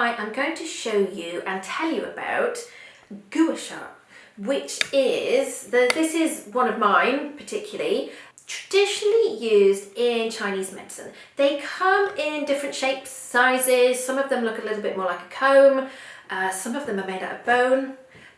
I am going to show you and tell you about GUA SHA, which is, this is one of mine particularly, traditionally used in Chinese medicine. They come in different shapes, sizes. Some of them look a little bit more like a comb. Some of them are made out of bone.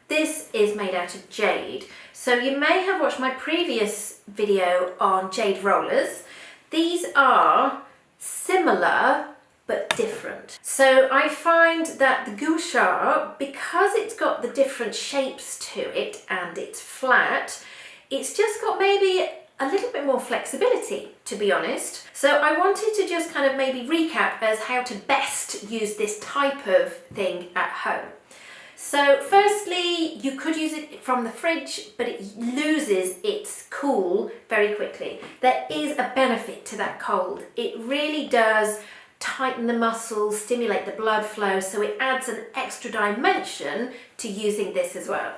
This is made out of jade. So you may have watched my previous video on jade rollers. These are similar but different. So I find that the GUA SHA, because it's got the different shapes to it and it's flat, it's just got maybe a little bit more flexibility, to be honest. So I wanted to just kind of maybe recap as how to best use this type of thing at home. So firstly, you could use it from the fridge, but it loses its cool very quickly. There is a benefit to that cold. It really does tighten the muscles, stimulate the blood flow, so it adds an extra dimension to using this as well.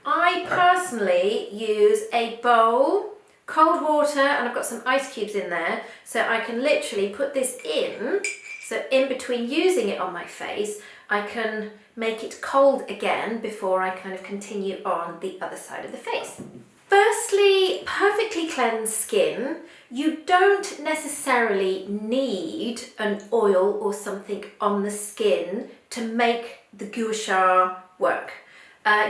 I personally use a bowl, cold water, and I've got some ice cubes in there, so I can literally put this in. So in between using it on my face, I can make it cold again before I kind of continue on the other side of the face. Firstly, perfectly cleansed skin. You don't necessarily need an oil or something on the skin to make the GUA SHA work.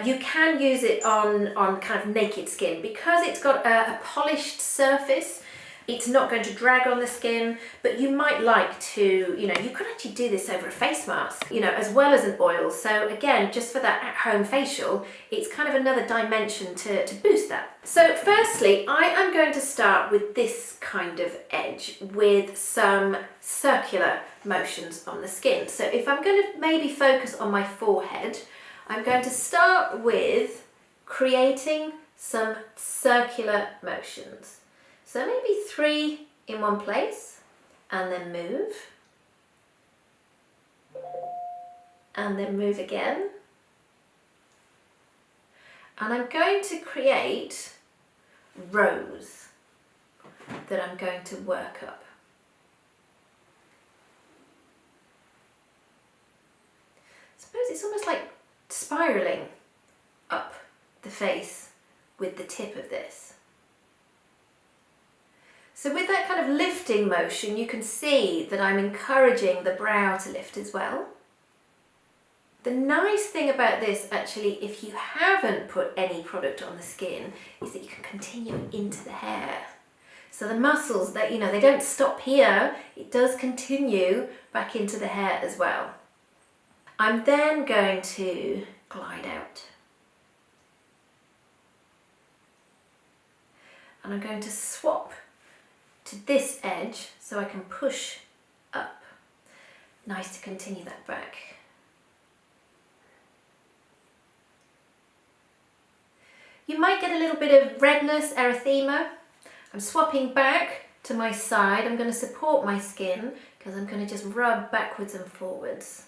You can use it on kind of naked skin because it's got a polished surface. It's not going to drag on the skin, but you might like to, you could actually do this over a face mask, as well as an oil. So again, just for that at-home facial, it's kind of another dimension to boost that. So firstly, I am going to start with this kind of edge with some circular motions on the skin. So if I'm going to maybe focus on my forehead, I'm going to start with creating some circular motions. So maybe 3 in one place, and then move, and then move again. And I'm going to create rows that I'm going to work up. I suppose it's almost like spiraling up the face with the tip of this. So with that kind of lifting motion, you can see that I'm encouraging the brow to lift as well. The nice thing about this, actually, if you haven't put any product on the skin, is that you can continue into the hair. So the muscles, that they don't stop here, it does continue back into the hair as well. I'm then going to glide out. And I'm going to swap to this edge so I can push up. Nice to continue that back. You might get a little bit of redness, erythema. I'm swapping back to my side. I'm going to support my skin because I'm going to just rub backwards and forwards.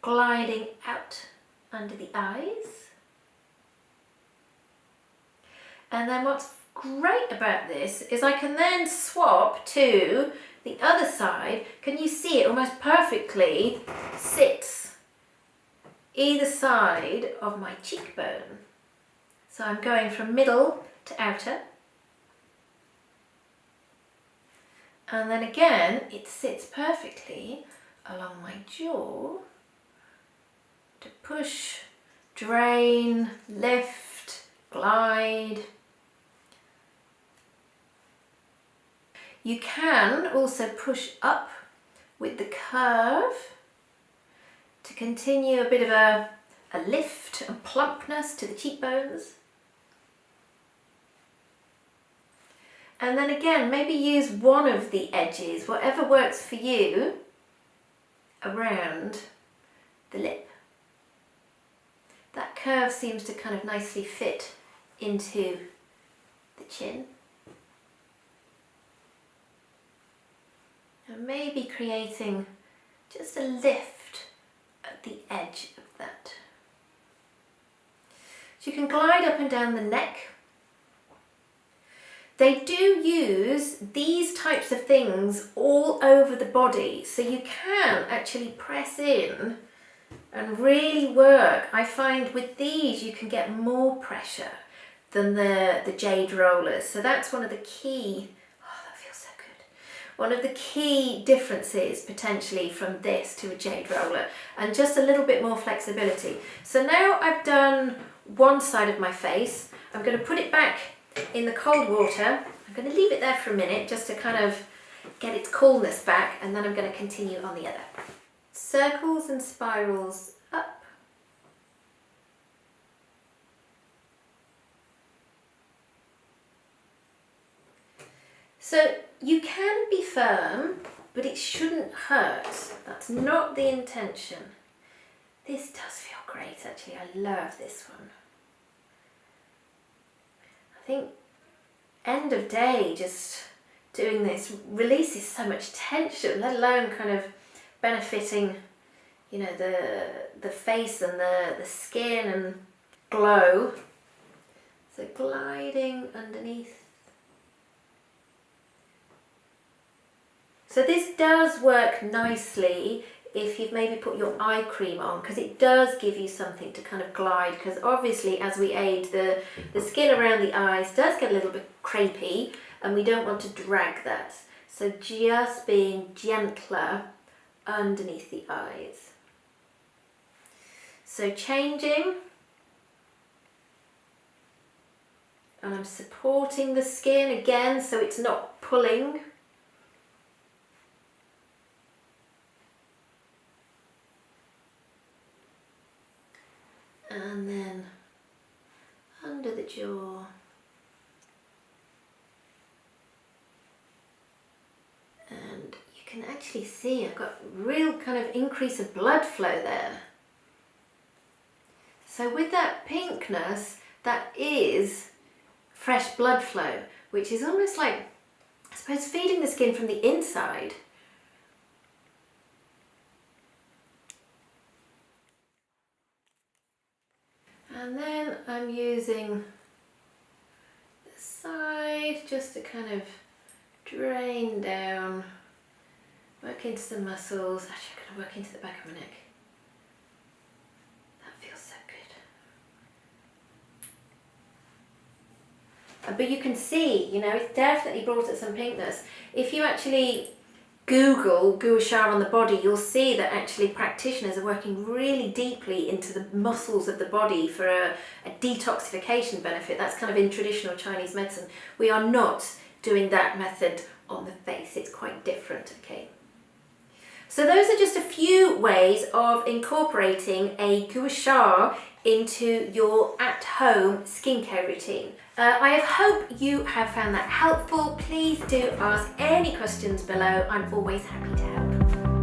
Gliding out under the eyes. And then what's great about this is I can then swap to the other side. Can you see it almost perfectly sits either side of my cheekbone? So I'm going from middle to outer. And then again, it sits perfectly along my jaw to push, drain, lift, glide. You can also push up with the curve to continue a bit of a lift and plumpness to the cheekbones. And then again, maybe use one of the edges, whatever works for you, around the lip. That curve seems to kind of nicely fit into the chin. And maybe creating just a lift at the edge of that. So you can glide up and down the neck. They do use these types of things all over the body, so you can actually press in and really work. I find with these you can get more pressure than the jade rollers, so that's one of the key, oh that feels so good, one of the key differences potentially from this to a jade roller, and just a little bit more flexibility. So now I've done one side of my face, I'm going to put it back in the cold water. I'm going to leave it there for a minute just to kind of get its coolness back, and then I'm going to continue on the other. Circles and spirals up. So you can be firm, but it shouldn't hurt. That's not the intention. This does feel great actually, I love this one. I think end of day just doing this releases so much tension, let alone kind of benefiting, you know, the face and the skin and glow. So gliding underneath. So this does work nicely if you've maybe put your eye cream on, because it does give you something to kind of glide, because obviously as we age the skin around the eyes does get a little bit crepey and we don't want to drag that. So just being gentler underneath the eyes. So changing, and I'm supporting the skin again so it's not pulling. And then under the jaw. And you can actually see I've got real kind of increase of blood flow there. So with that pinkness, that is fresh blood flow, which is almost like, I suppose, feeding the skin from the inside. And then I'm using the side just to kind of drain down, work into the muscles. Actually, I'm going to work into the back of my neck. That feels so good. But you can see, you know, it's definitely brought out some pinkness. If you actually Google GUA SHA on the body, you'll see that actually practitioners are working really deeply into the muscles of the body for a detoxification benefit. That's kind of in traditional Chinese medicine. We are not doing that method on the face. It's quite different, okay? So those are just a few ways of incorporating a GUA SHA into your at-home skincare routine. I hope you have found that helpful. Please do ask any questions below. I'm always happy to help.